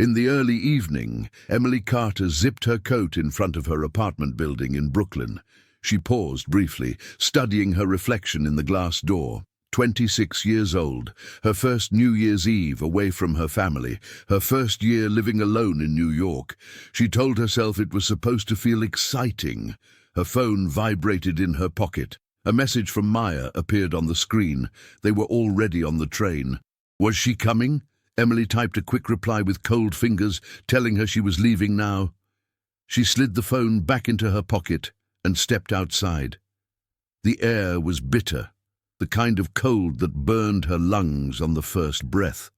In the early evening, Emily Carter zipped her coat in front of her apartment building in Brooklyn. She paused briefly, studying her reflection in the glass door. 26 years old, her first New Year's Eve away from her family, her first year living alone in New York. She told herself it was supposed to feel exciting. Her phone vibrated in her pocket. A message from Maya appeared on the screen. They were already on the train. Was she coming? Emily typed a quick reply with cold fingers, telling her she was leaving now. She slid the phone back into her pocket and stepped outside. The air was bitter, the kind of cold that burned her lungs on the first breath.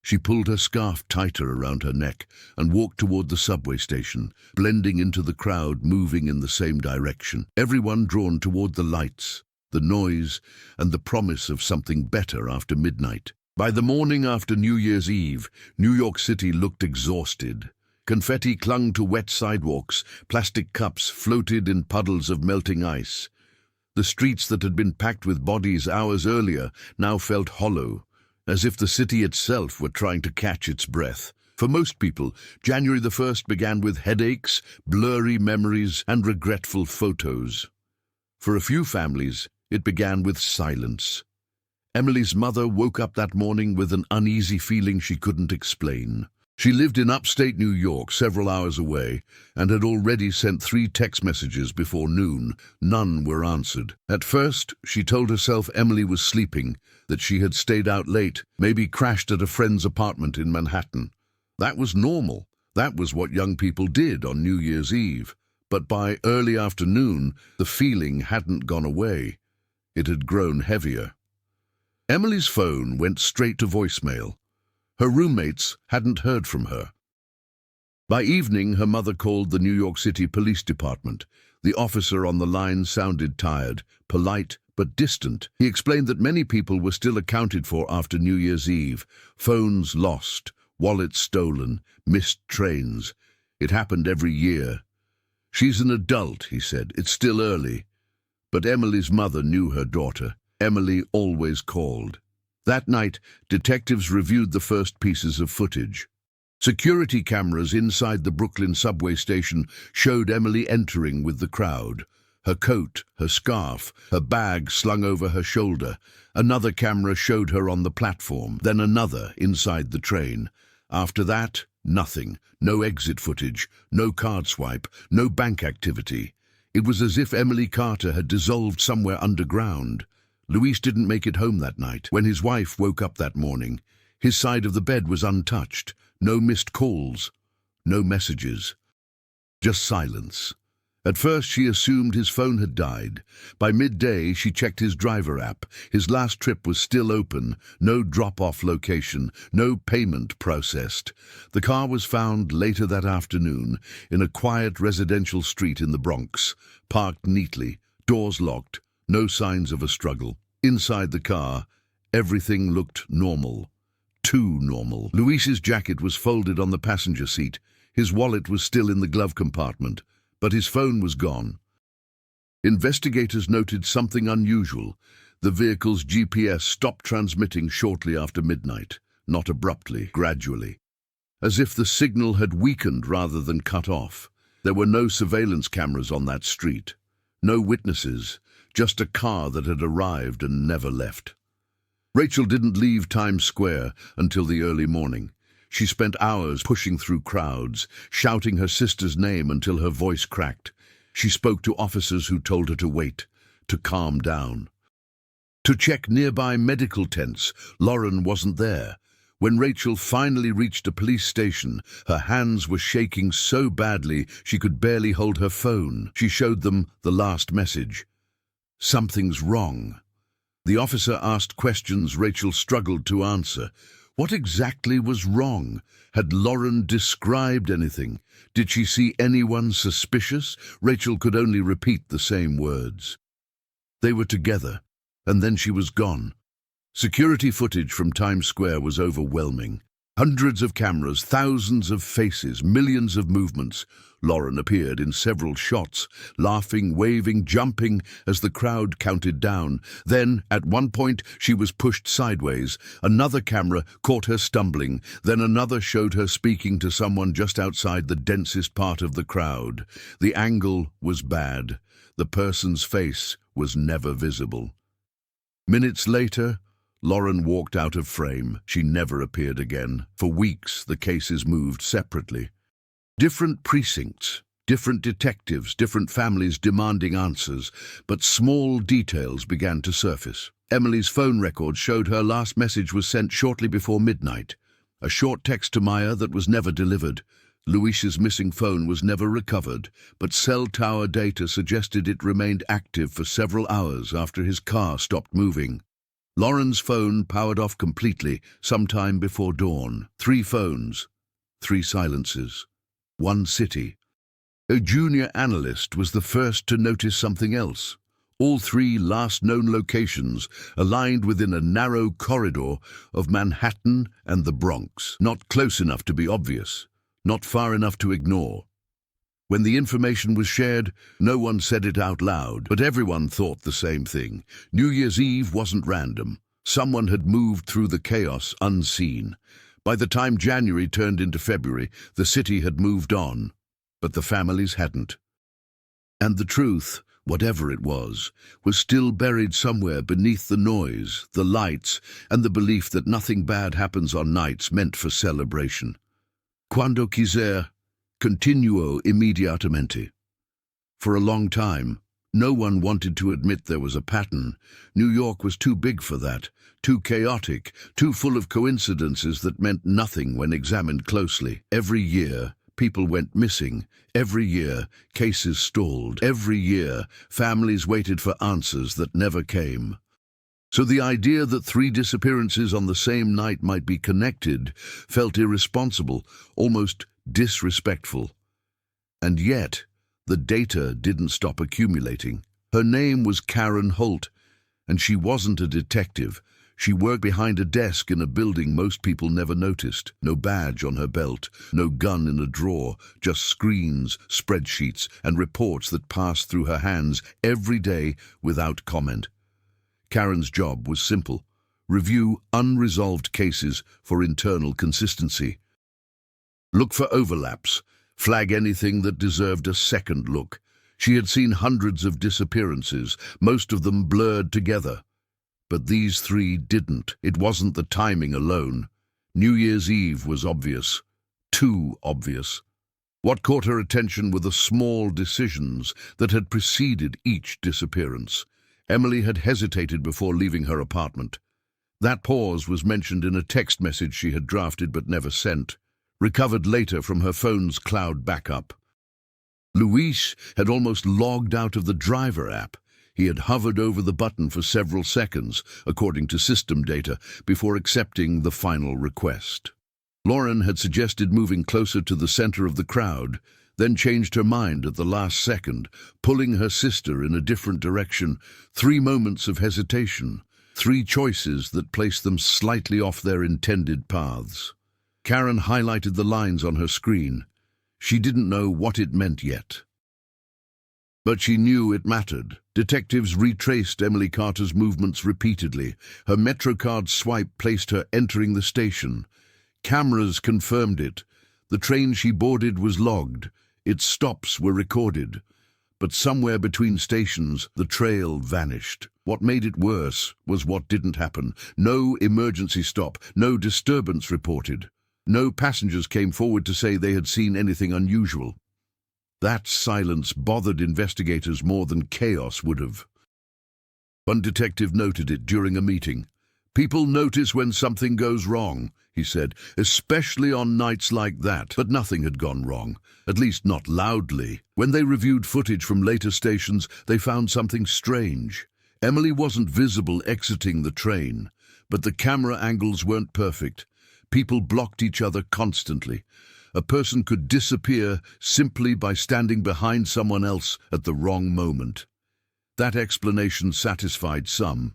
She pulled her scarf tighter around her neck and walked toward the subway station, blending into the crowd moving in the same direction. Everyone drawn toward the lights, the noise, and the promise of something better after midnight. By the morning after New Year's Eve, New York City looked exhausted. Confetti clung to wet sidewalks, plastic cups floated in puddles of melting ice. The streets that had been packed with bodies hours earlier now felt hollow, as if the city itself were trying to catch its breath. For most people, January the 1st began with headaches, blurry memories, and regretful photos. For a few families, it began with silence. Emily's mother woke up that morning with an uneasy feeling she couldn't explain. She lived in upstate New York, several hours away, and had already sent 3 text messages before noon. None were answered. At first, she told herself Emily was sleeping, that she had stayed out late, maybe crashed at a friend's apartment in Manhattan. That was normal. That was what young people did on New Year's Eve. But by early afternoon, the feeling hadn't gone away. It had grown heavier. Emily's phone went straight to voicemail. Her roommates hadn't heard from her. By evening, her mother called the New York City Police Department. The officer on the line sounded tired, polite, but distant. He explained that many people were still accounted for after New Year's Eve. Phones lost, wallets stolen, missed trains. It happened every year. She's an adult, he said. It's still early. But Emily's mother knew her daughter. Emily always called. That night, detectives reviewed the first pieces of footage. Security cameras inside the Brooklyn subway station showed Emily entering with the crowd. Her coat, her scarf, her bag slung over her shoulder. Another camera showed her on the platform, then another inside the train. After that, nothing. No exit footage, no card swipe, no bank activity. It was as if Emily Carter had dissolved somewhere underground. Luis didn't make it home that night. When his wife woke up that morning, his side of the bed was untouched. No missed calls, no messages, just silence. At first, she assumed his phone had died. By midday, she checked his driver app. His last trip was still open, no drop-off location, no payment processed. The car was found later that afternoon in a quiet residential street in the Bronx, parked neatly, doors locked. No signs of a struggle. Inside the car, everything looked normal. Too normal. Luis's jacket was folded on the passenger seat. His wallet was still in the glove compartment, but his phone was gone. Investigators noted something unusual. The vehicle's GPS stopped transmitting shortly after midnight, not abruptly, gradually. As if the signal had weakened rather than cut off. There were no surveillance cameras on that street. No witnesses. Just a car that had arrived and never left. Rachel didn't leave Times Square until the early morning. She spent hours pushing through crowds, shouting her sister's name until her voice cracked. She spoke to officers who told her to wait, to calm down. To check nearby medical tents, Lauren wasn't there. When Rachel finally reached a police station, her hands were shaking so badly she could barely hold her phone. She showed them the last message. Something's wrong. The officer asked questions Rachel struggled to answer. What exactly was wrong? Had Lauren described anything? Did she see anyone suspicious? Rachel could only repeat the same words. They were together, and then she was gone. Security footage from Times Square was overwhelming. Hundreds of cameras, thousands of faces, millions of movements. Lauren appeared in several shots, laughing, waving, jumping as the crowd counted down. Then, at one point, she was pushed sideways. Another camera caught her stumbling. Then another showed her speaking to someone just outside the densest part of the crowd. The angle was bad. The person's face was never visible. Minutes later, Lauren walked out of frame. She never appeared again. For weeks, the cases moved separately. Different precincts, different detectives, different families demanding answers, but small details began to surface. Emily's phone records showed her last message was sent shortly before midnight. A short text to Maya that was never delivered. Luis's missing phone was never recovered, but cell tower data suggested it remained active for several hours after his car stopped moving. Lauren's phone powered off completely sometime before dawn. 3 phones, 3 silences, 1 city. A junior analyst was the first to notice something else. All 3 last known locations aligned within a narrow corridor of Manhattan and the Bronx. Not close enough to be obvious, not far enough to ignore. When the information was shared, no one said it out loud, but everyone thought the same thing. New Year's Eve wasn't random. Someone had moved through the chaos unseen. By the time January turned into February, the city had moved on, but the families hadn't. And the truth, whatever it was still buried somewhere beneath the noise, the lights, and the belief that nothing bad happens on nights meant for celebration. Quando quiser, continuo immediatamente. For a long time, no one wanted to admit there was a pattern. New York was too big for that, too chaotic, too full of coincidences that meant nothing when examined closely. Every year, people went missing. Every year, cases stalled. Every year, families waited for answers that never came. So the idea that 3 disappearances on the same night might be connected felt irresponsible, almost disrespectful. And yet, the data didn't stop accumulating. Her name was Karen Holt, and she wasn't a detective. She worked behind a desk in a building most people never noticed. No badge on her belt, no gun in a drawer, just screens, spreadsheets, and reports that passed through her hands every day without comment. Karen's job was simple: review unresolved cases for internal consistency. Look for overlaps, flag anything that deserved a second look. She had seen hundreds of disappearances, most of them blurred together. But these 3 didn't. It wasn't the timing alone. New Year's Eve was obvious. Too obvious. What caught her attention were the small decisions that had preceded each disappearance. Emily had hesitated before leaving her apartment. That pause was mentioned in a text message she had drafted but never sent, recovered later from her phone's cloud backup. Luis had almost logged out of the driver app. He had hovered over the button for several seconds, according to system data, before accepting the final request. Lauren had suggested moving closer to the center of the crowd, then changed her mind at the last second, pulling her sister in a different direction. 3 moments of hesitation, 3 choices that placed them slightly off their intended paths. Karen highlighted the lines on her screen. She didn't know what it meant yet. But she knew it mattered. Detectives retraced Emily Carter's movements repeatedly. Her MetroCard swipe placed her entering the station. Cameras confirmed it. The train she boarded was logged. Its stops were recorded. But somewhere between stations, the trail vanished. What made it worse was what didn't happen. No emergency stop, no disturbance reported. No passengers came forward to say they had seen anything unusual. That silence bothered investigators more than chaos would have. One detective noted it during a meeting. "People notice when something goes wrong," he said, "especially on nights like that." But nothing had gone wrong, at least not loudly. When they reviewed footage from later stations, they found something strange. Emily wasn't visible exiting the train, but the camera angles weren't perfect. People blocked each other constantly. A person could disappear simply by standing behind someone else at the wrong moment. That explanation satisfied some.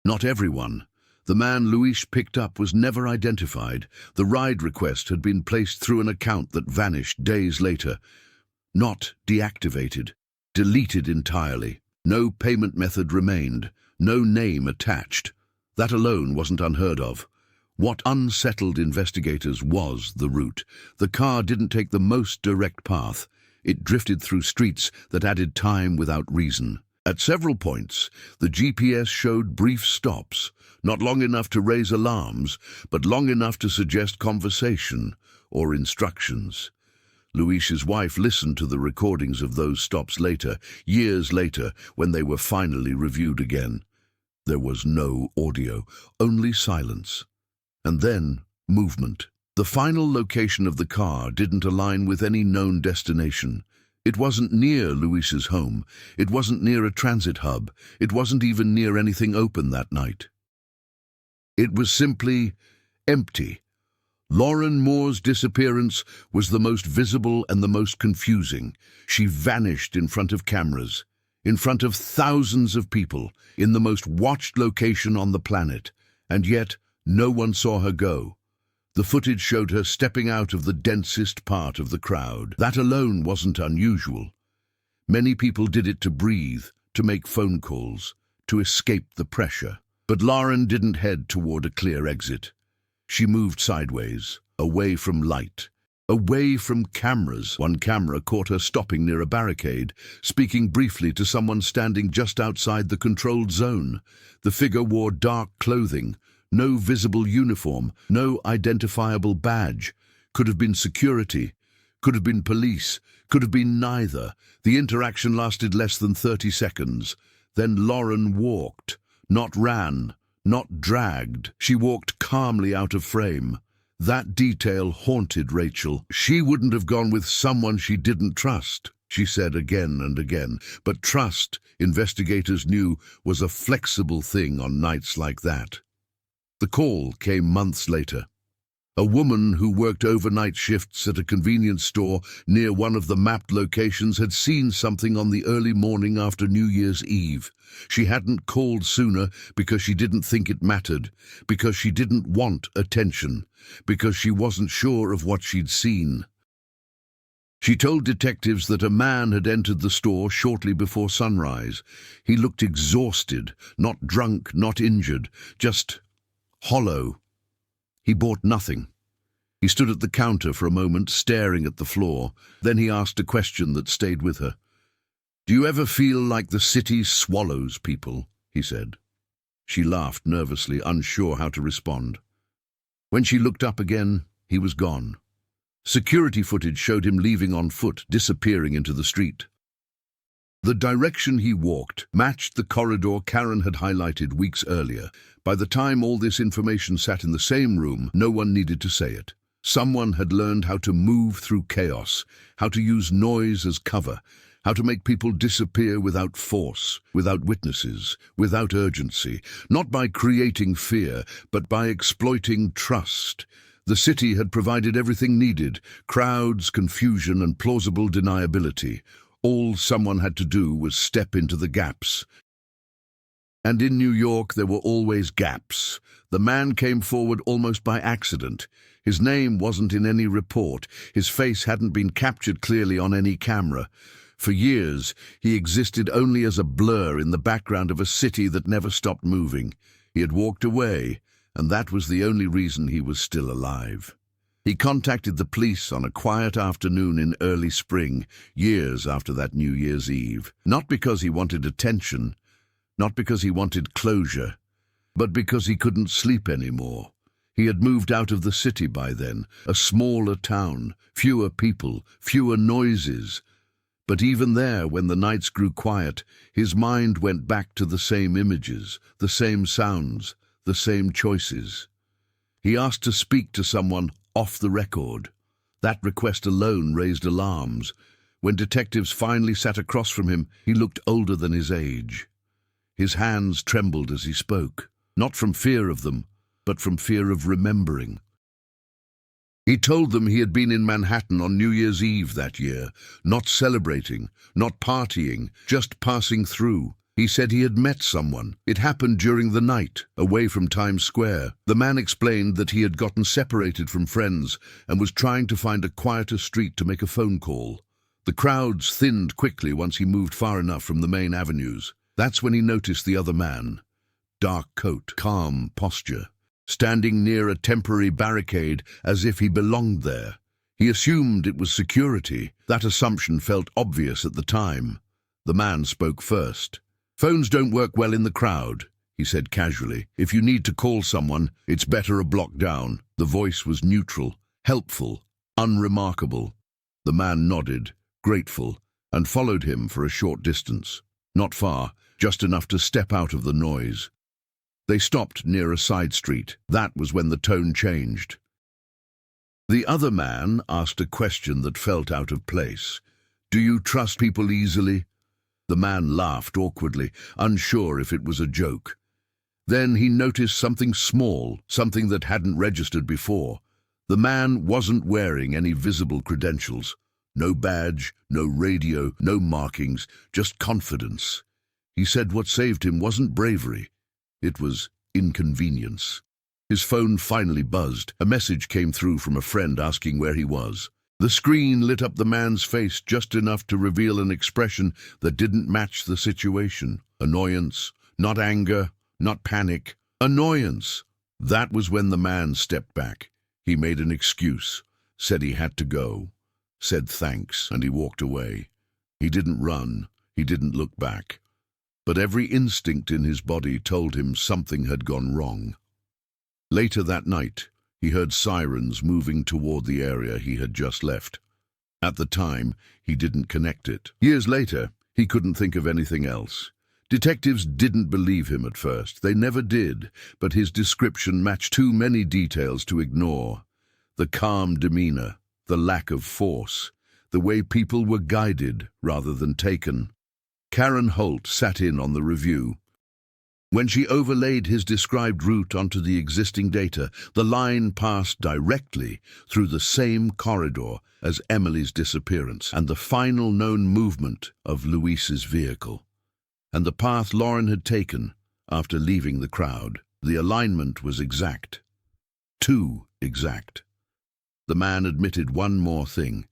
Not everyone. The man Luis picked up was never identified. The ride request had been placed through an account that vanished days later. Not deactivated, deleted entirely. No payment method remained, no name attached. That alone wasn't unheard of. What unsettled investigators was the route. The car didn't take the most direct path. It drifted through streets that added time without reason. At several points, the GPS showed brief stops, not long enough to raise alarms, but long enough to suggest conversation or instructions. Luis's wife listened to the recordings of those stops later, years later, when they were finally reviewed again. There was no audio, only silence. And then, movement. The final location of the car didn't align with any known destination. It wasn't near Luis's home. It wasn't near a transit hub. It wasn't even near anything open that night. It was simply empty. Lauren Moore's disappearance was the most visible and the most confusing. She vanished in front of cameras, in front of thousands of people, in the most watched location on the planet, and yet no one saw her go. The footage showed her stepping out of the densest part of the crowd. That alone wasn't unusual. Many people did it to breathe, to make phone calls, to escape the pressure. But Lauren didn't head toward a clear exit. She moved sideways, away from light, away from cameras. One camera caught her stopping near a barricade, speaking briefly to someone standing just outside the controlled zone. The figure wore dark clothing, no visible uniform, no identifiable badge. Could have been security, could have been police, could have been neither. The interaction lasted less than 30 seconds. Then Lauren walked, not ran, not dragged. She walked calmly out of frame. That detail haunted Rachel. She wouldn't have gone with someone she didn't trust, she said again and again. But trust, investigators knew, was a flexible thing on nights like that. The call came months later. A woman who worked overnight shifts at a convenience store near one of the mapped locations had seen something on the early morning after New Year's Eve. She hadn't called sooner because she didn't think it mattered, because she didn't want attention, because she wasn't sure of what she'd seen. She told detectives that a man had entered the store shortly before sunrise. He looked exhausted, not drunk, not injured, just hollow. He bought nothing. He stood at the counter for a moment, staring at the floor. Then he asked a question that stayed with her. "Do you ever feel like the city swallows people?" he said. She laughed nervously, unsure how to respond. When she looked up again, he was gone. Security footage showed him leaving on foot, disappearing into the street. The direction he walked matched the corridor Karen had highlighted weeks earlier. By the time all this information sat in the same room, no one needed to say it. Someone had learned how to move through chaos, how to use noise as cover, how to make people disappear without force, without witnesses, without urgency, not by creating fear, but by exploiting trust. The city had provided everything needed: crowds, confusion, and plausible deniability. All someone had to do was step into the gaps. And in New York there were always gaps. The man came forward almost by accident. His name wasn't in any report. His face hadn't been captured clearly on any camera. For years, he existed only as a blur in the background of a city that never stopped moving. He had walked away, and that was the only reason he was still alive. He contacted the police on a quiet afternoon in early spring, years after that New Year's Eve. Not because he wanted attention, not because he wanted closure, but because he couldn't sleep anymore. He had moved out of the city by then, a smaller town, fewer people, fewer noises. But even there, when the nights grew quiet, his mind went back to the same images, the same sounds, the same choices. He asked to speak to someone off the record. That request alone raised alarms. When detectives finally sat across from him, he looked older than his age. His hands trembled as he spoke, not from fear of them, but from fear of remembering. He told them he had been in Manhattan on New Year's Eve that year, not celebrating, not partying, just passing through. He said he had met someone. It happened during the night, away from Times Square. The man explained that he had gotten separated from friends and was trying to find a quieter street to make a phone call. The crowds thinned quickly once he moved far enough from the main avenues. That's when he noticed the other man. Dark coat, calm posture, standing near a temporary barricade as if he belonged there. He assumed it was security. That assumption felt obvious at the time. The man spoke first. "Phones don't work well in the crowd," he said casually. "If you need to call someone, it's better a block down." The voice was neutral, helpful, unremarkable. The man nodded, grateful, and followed him for a short distance. Not far, just enough to step out of the noise. They stopped near a side street. That was when the tone changed. The other man asked a question that felt out of place. "Do you trust people easily?" The man laughed awkwardly, unsure if it was a joke. Then he noticed something small, something that hadn't registered before. The man wasn't wearing any visible credentials. No badge, no radio, no markings, just confidence. He said what saved him wasn't bravery. It was inconvenience. His phone finally buzzed. A message came through from a friend asking where he was. The screen lit up the man's face just enough to reveal an expression that didn't match the situation. Annoyance, not anger, not panic. Annoyance. That was when the man stepped back. He made an excuse, said he had to go, said thanks, and he walked away. He didn't run, he didn't look back. But every instinct in his body told him something had gone wrong. Later that night, he heard sirens moving toward the area he had just left. At the time, he didn't connect it. Years later, he couldn't think of anything else. Detectives didn't believe him at first. They never did, but his description matched too many details to ignore. The calm demeanor, the lack of force, the way people were guided rather than taken. Karen Holt sat in on the review. When she overlaid his described route onto the existing data, the line passed directly through the same corridor as Emily's disappearance and the final known movement of Luis's vehicle, and the path Lauren had taken after leaving the crowd. The alignment was exact. Too exact. The man admitted one more thing.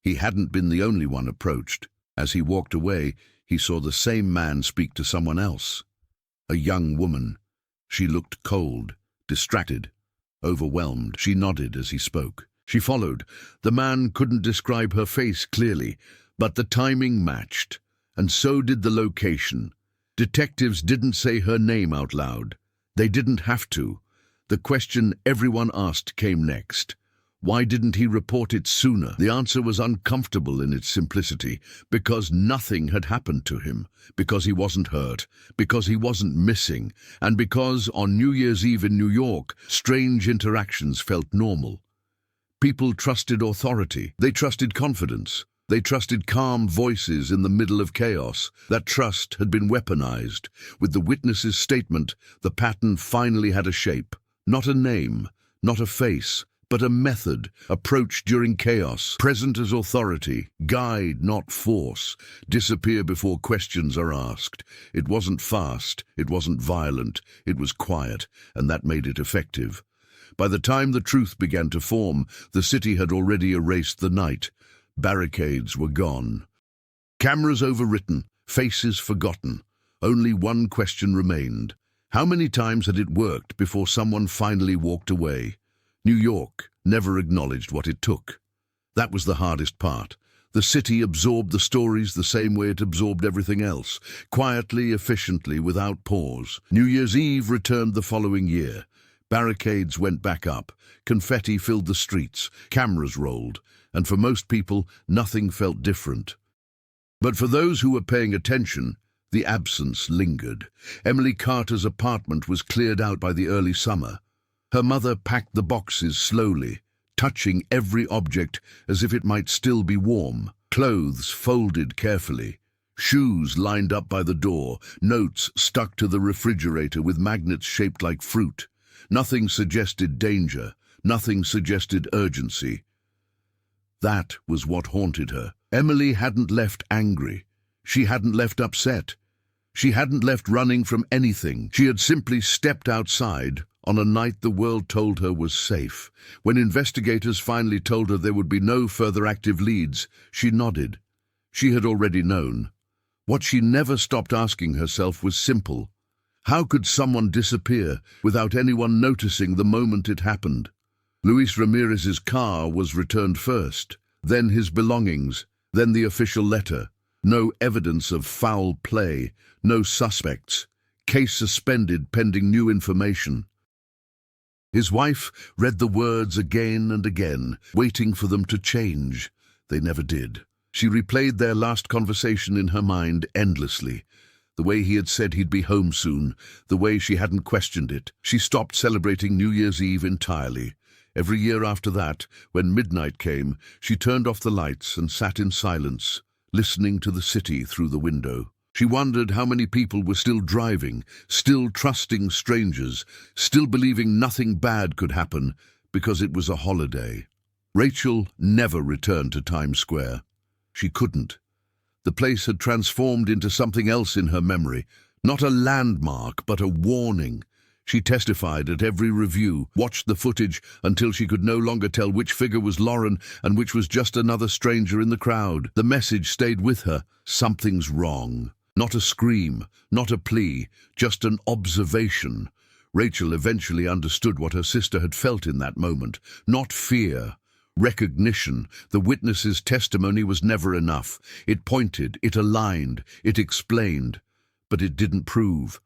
He hadn't been the only one approached. As he walked away, he saw the same man speak to someone else. A young woman. She looked cold, distracted, overwhelmed. She nodded as he spoke. She followed. The man couldn't describe her face clearly, but the timing matched, and so did the location. Detectives didn't say her name out loud. They didn't have to. The question everyone asked came next. Why didn't he report it sooner? The answer was uncomfortable in its simplicity. Because nothing had happened to him, because he wasn't hurt, because he wasn't missing, and because on New Year's Eve in New York, strange interactions felt normal. People trusted authority. They trusted confidence. They trusted calm voices in the middle of chaos. That trust had been weaponized. With the witness's statement, the pattern finally had a shape. Not a name, not a face, but a method, approach during chaos, present as authority, guide, not force, disappear before questions are asked. It wasn't fast, it wasn't violent, it was quiet, and that made it effective. By the time the truth began to form, the city had already erased the night. Barricades were gone. Cameras overwritten, faces forgotten. Only one question remained. How many times had it worked before someone finally walked away? New York never acknowledged what it took. That was the hardest part. The city absorbed the stories the same way it absorbed everything else, quietly, efficiently, without pause. New Year's Eve returned the following year. Barricades went back up, confetti filled the streets, cameras rolled, and for most people, nothing felt different. But for those who were paying attention, the absence lingered. Emily Carter's apartment was cleared out by the early summer. Her mother packed the boxes slowly, touching every object as if it might still be warm. Clothes folded carefully, shoes lined up by the door, notes stuck to the refrigerator with magnets shaped like fruit. Nothing suggested danger, nothing suggested urgency. That was what haunted her. Emily hadn't left angry. She hadn't left upset. She hadn't left running from anything. She had simply stepped outside on a night the world told her was safe. When investigators finally told her there would be no further active leads, she nodded. She had already known. What she never stopped asking herself was simple. How could someone disappear without anyone noticing the moment it happened? Luis Ramirez's car was returned first, then his belongings, then the official letter. No evidence of foul play, no suspects. Case suspended pending new information. His wife read the words again and again, waiting for them to change. They never did. She replayed their last conversation in her mind endlessly. The way he had said he'd be home soon, the way she hadn't questioned it. She stopped celebrating New Year's Eve entirely. Every year after that, when midnight came, she turned off the lights and sat in silence, listening to the city through the window. She wondered how many people were still driving, still trusting strangers, still believing nothing bad could happen because it was a holiday. Rachel never returned to Times Square. She couldn't. The place had transformed into something else in her memory, not a landmark, but a warning. She testified at every review, watched the footage until she could no longer tell which figure was Lauren and which was just another stranger in the crowd. The message stayed with her. Something's wrong. Not a scream, not a plea, just an observation. Rachel eventually understood what her sister had felt in that moment. Not fear. Recognition. The witness's testimony was never enough. It pointed, it aligned, it explained, but it didn't prove.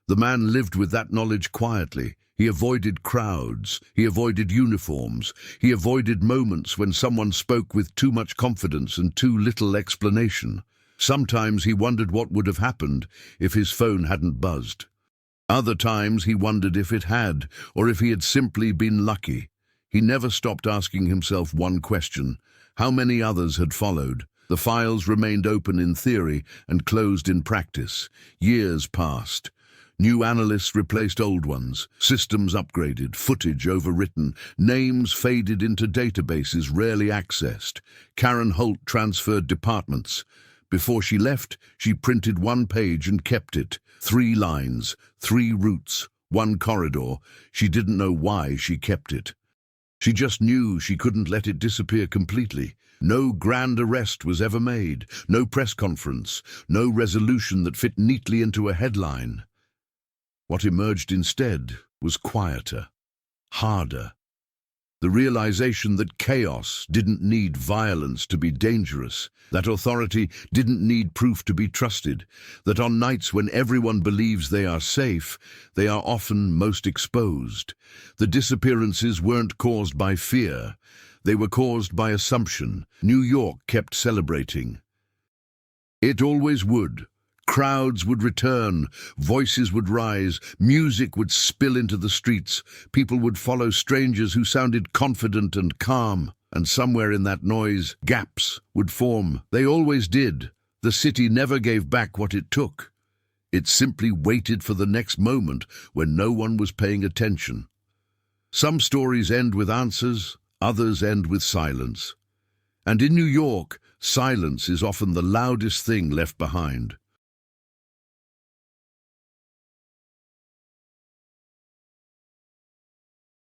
The man lived with that knowledge quietly. He avoided crowds, he avoided uniforms, he avoided moments when someone spoke with too much confidence and too little explanation. Sometimes he wondered what would have happened if his phone hadn't buzzed. Other times he wondered if it had, or if he had simply been lucky. He never stopped asking himself one question: how many others had followed? The files remained open in theory and closed in practice. Years passed. New analysts replaced old ones, systems upgraded, footage overwritten, names faded into databases rarely accessed. Karen Holt transferred departments. Before she left, she printed one page and kept it. 3 lines, 3 routes, 1 corridor. She didn't know why she kept it. She just knew she couldn't let it disappear completely. No grand arrest was ever made, no press conference, no resolution that fit neatly into a headline. What emerged instead was quieter, harder. The realization that chaos didn't need violence to be dangerous, that authority didn't need proof to be trusted, that on nights when everyone believes they are safe, they are often most exposed. The disappearances weren't caused by fear. They were caused by assumption. New York kept celebrating. It always would. Crowds would return, voices would rise, music would spill into the streets, people would follow strangers who sounded confident and calm, and somewhere in that noise, gaps would form. They always did. The city never gave back what it took. It simply waited for the next moment when no one was paying attention. Some stories end with answers, others end with silence. And in New York, silence is often the loudest thing left behind.